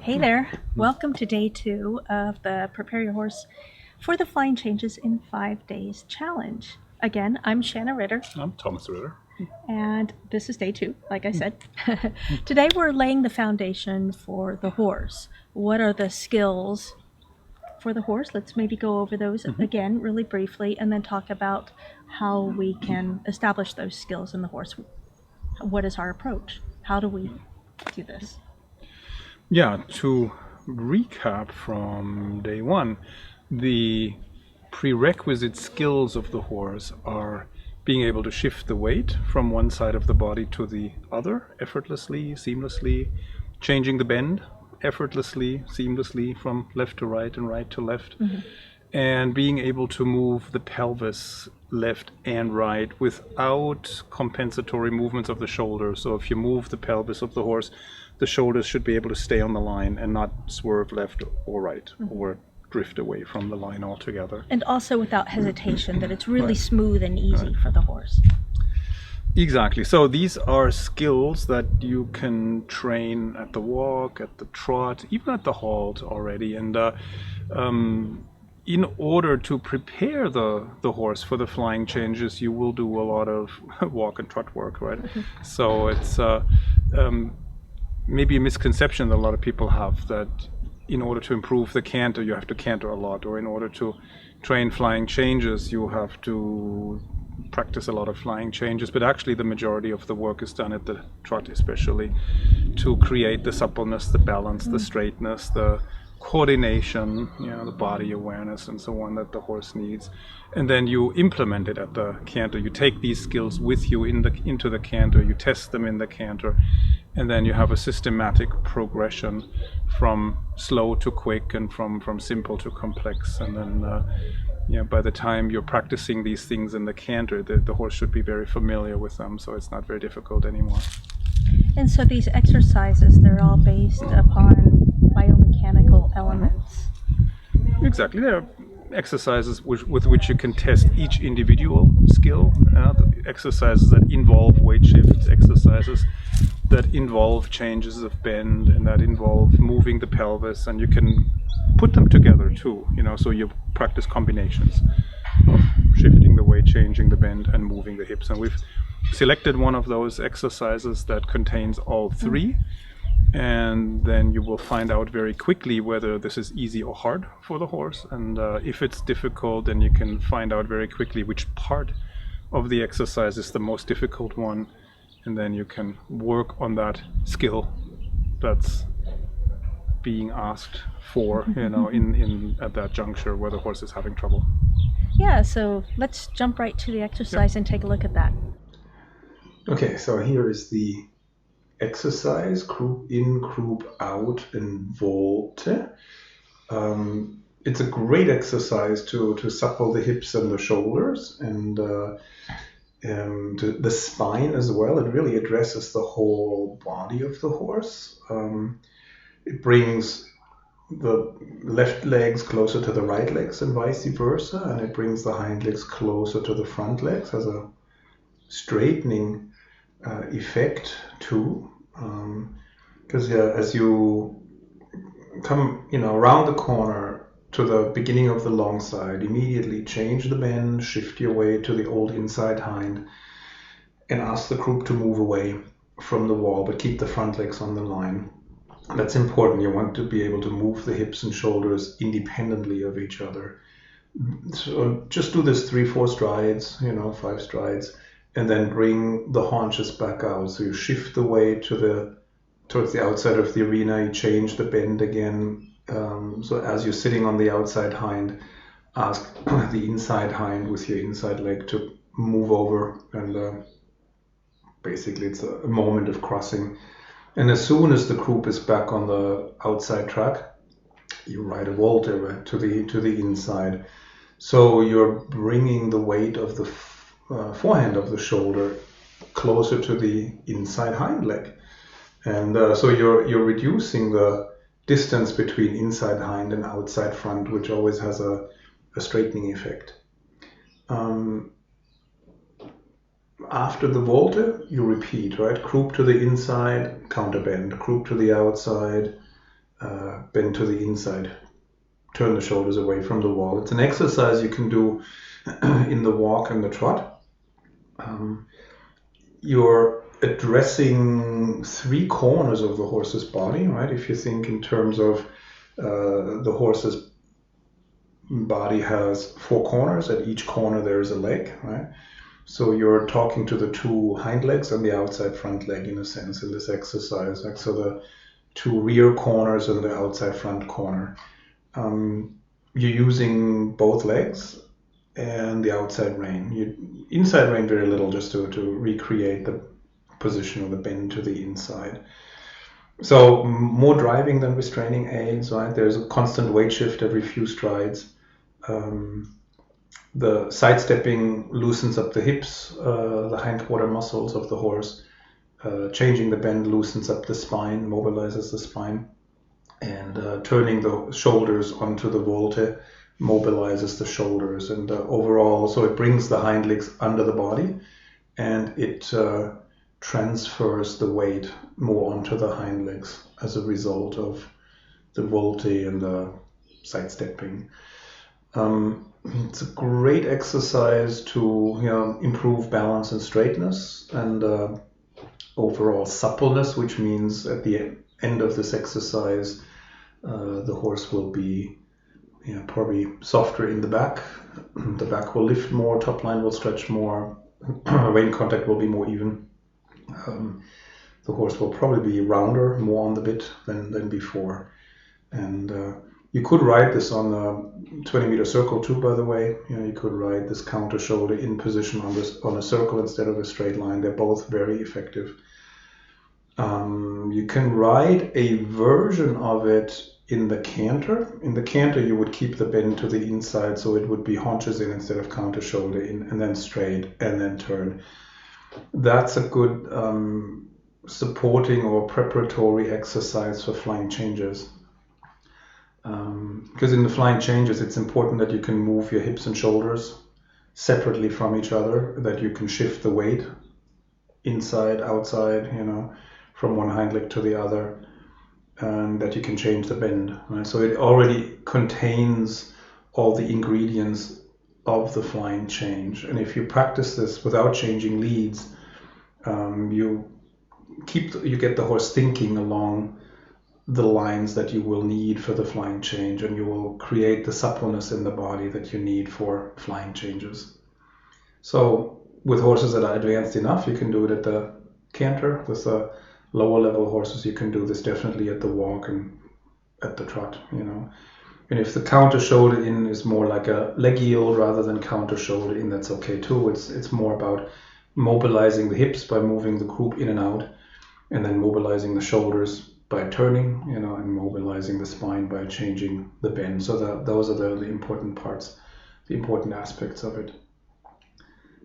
Hey there, welcome to day 2 of the Prepare Your Horse for the Flying Changes in 5 Days challenge. Again, I'm Shanna Ritter, I'm Thomas Ritter. and this is day 2, like I said. Today we're laying the foundation for the horse. What are the skills for the horse? Let's maybe go over those again really briefly and then talk about how we can establish those skills in the horse. What is our approach? How do we do this? Yeah, to recap from day 1, the prerequisite skills of the horse are being able to shift the weight from one side of the body to the other effortlessly, seamlessly, changing the bend effortlessly, seamlessly from left to right and right to left, and being able to move the pelvis left and right without compensatory movements of the shoulders. So if you move the pelvis of the horse, the shoulders should be able to stay on the line and not swerve left or right or drift away from the line altogether. And also without hesitation, that it's really smooth and easy for the horse. Exactly. So these are skills that you can train at the walk, at the trot, even at the halt already. And in order to prepare the horse for the flying changes, you will do a lot of walk and trot work, right? So it's maybe a misconception that a lot of people have, that in order to improve the canter, you have to canter a lot, or in order to train flying changes, you have to practice a lot of flying changes. But actually the majority of the work is done at the trot, especially to create the suppleness, the balance, the straightness, the coordination, the body awareness and so on that the horse needs. And then you implement it at the canter. You take these skills with you into the canter, you test them in the canter, and then you have a systematic progression from slow to quick and from simple to complex. And then by the time you're practicing these things in the canter, the horse should be very familiar with them, so it's not very difficult anymore. And so these exercises, they're all based upon biomechanical elements. Exactly. There are exercises with which you can test each individual skill. The exercises that involve weight shifts, exercises that involve changes of bend and that involve moving the pelvis, and you can put them together too. So you practice combinations of shifting the weight, changing the bend, and moving the hips. And we've selected one of those exercises that contains all three. And then you will find out very quickly whether this is easy or hard for the horse. And if it's difficult, then you can find out very quickly which part of the exercise is the most difficult one. And then you can work on that skill that's being asked for, in at that juncture where the horse is having trouble. Yeah, so let's jump right to the exercise and take a look at that. Okay, so here is the exercise, croup in, croup out, and volte. It's a great exercise to supple the hips and the shoulders and the spine as well. It really addresses the whole body of the horse. It brings the left legs closer to the right legs and vice versa, and it brings the hind legs closer to the front legs, has a straightening effect too, because as you come around the corner to the beginning of the long side, immediately change the bend, shift your weight to the old inside hind, and ask the croup to move away from the wall, but keep the front legs on the line. That's important. You want to be able to move the hips and shoulders independently of each other. So just do this 3-4 strides, 5 strides, and then bring the haunches back out. So you shift the weight towards the outside of the arena, you change the bend again. So as you're sitting on the outside hind, ask the inside hind with your inside leg to move over, and basically it's a moment of crossing. And as soon as the croup is back on the outside track, you ride a volte to the inside. So you're bringing the weight of the forehand of the shoulder closer to the inside hind leg, and so you're reducing the distance between inside hind and outside front, which always has a straightening effect. After the volte, you repeat, right? Croup to the inside, counter bend. Croup to the outside, bend to the inside. Turn the shoulders away from the wall. It's an exercise you can do in the walk and the trot. You're addressing 3 corners of the horse's body, right? If you think in terms of the horse's body has 4 corners. At each corner there is a leg, right? So you're talking to the 2 hind legs and the outside front leg in a sense in this exercise. Like, so the 2 rear corners and the outside front corner. You're using both legs and the outside rein. Inside rein very little, just to recreate the position of the bend to the inside. So more driving than restraining aids, right? There's a constant weight shift every few strides. The sidestepping loosens up the hips, the hindquarter muscles of the horse. Changing the bend loosens up the spine, mobilizes the spine. And turning the shoulders onto the volte mobilizes the shoulders. And overall, so it brings the hind legs under the body, and it transfers the weight more onto the hind legs as a result of the volte and the sidestepping. It's a great exercise to improve balance and straightness and overall suppleness, which means at the end of this exercise the horse will be probably softer in the back. The back will lift more, top line will stretch more, rein contact will be more even. The horse will probably be rounder, more on the bit than before. And you could ride this on a 20-meter circle too, by the way. You could ride this counter shoulder in position on a circle instead of a straight line. They're both very effective. You can ride a version of it in the canter. In the canter, you would keep the bend to the inside, so it would be haunches in instead of counter shoulder in, and then straight, and then turn. That's a good supporting or preparatory exercise for flying changes. Because in the flying changes, it's important that you can move your hips and shoulders separately from each other, that you can shift the weight inside, outside, from one hind leg to the other, and that you can change the bend. Right? So it already contains all the ingredients of the flying change. And if you practice this without changing leads, you get the horse thinking along the lines that you will need for the flying change, and you will create the suppleness in the body that you need for flying changes. So with horses that are advanced enough, you can do it at the canter. With the lower level horses, you can do this definitely at the walk and at the trot, And if the counter shoulder in is more like a leg yield rather than counter shoulder in, that's okay too. It's more about mobilizing the hips by moving the croup in and out, and then mobilizing the shoulders by turning, and mobilizing the spine by changing the bend. So those are the important parts, the important aspects of it.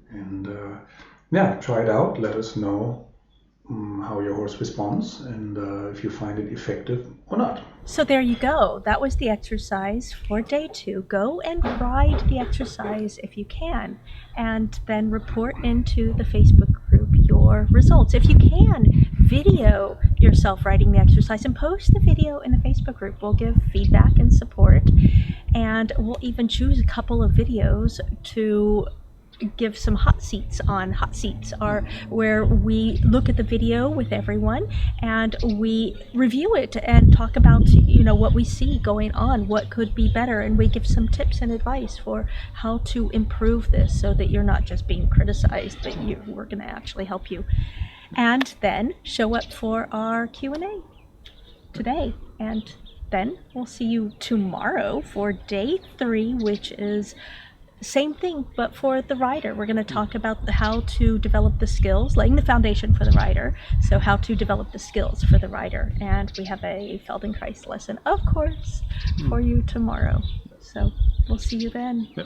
And try it out. Let us know how your horse responds, and if you find it effective or not. So there you go. That was the exercise for day 2. Go and ride the exercise if you can, and then report into the Facebook group your results. If you can, video yourself riding the exercise and post the video in the Facebook group. We'll give feedback and support, and we'll even choose a couple of videos to give some hot seats on. Hot seats are where we look at the video with everyone and we review it and talk about what we see going on, what could be better, and we give some tips and advice for how to improve this so that you're not just being criticized, but we're going to actually help you. And then show up for our Q&A today, and then we'll see you tomorrow for day 3, which is same thing, but for the rider. We're going to talk about how to develop the skills, laying the foundation for the rider. So how to develop the skills for the rider. And we have a Feldenkrais lesson, of course, for you tomorrow. So we'll see you then. Yep.